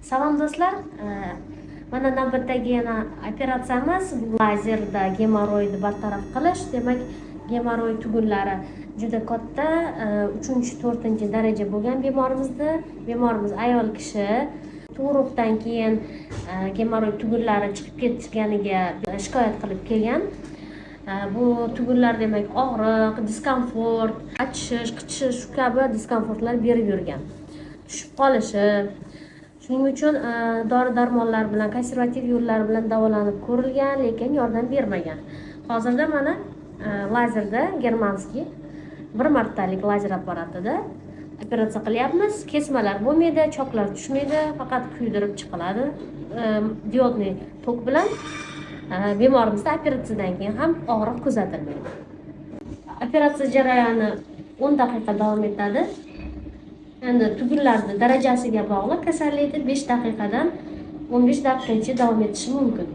Salom do'stlar, mana navbatdagi yana operatsiyamiz lazerda gemoroidni bartaraf qilish. Demak, gemoroid tugunlari juda katta, 3-4 daraja bo'lgan bemorimiz ayol kishi. Tug'ruqdan keyin gemoroid tugunlari chiqib ketganiga shikoyat qilib kelgan. Bu tugunlar demak og'riq, diskomfort, achishish, qichishish shu kabi diskomfortlar berib yurgan. Tushib qolishi. Shuning uchun dori-darmonlar bilan, konservativ yo'llar bilan davolanib ko'rilgan, lekin yordam bermagan. Hozirda mana lazerda germanskiy 1 martalik lazer apparatida operatsiya qilyapmiz. Kesmalar bo'lmaydi, choklar tushmaydi, faqat kuydirib chiqiladi. Diodniy tok bilan bemorimizda operatsiyadan keyin ham og'riq kuzatilmaydi. Operatsiya jarayoni 10 daqiqa davom etadi. Endi tugunlarning darajasiga bog'liq kasallikni 5 daqiqadan 15 daqiqagacha davom etishi mumkin.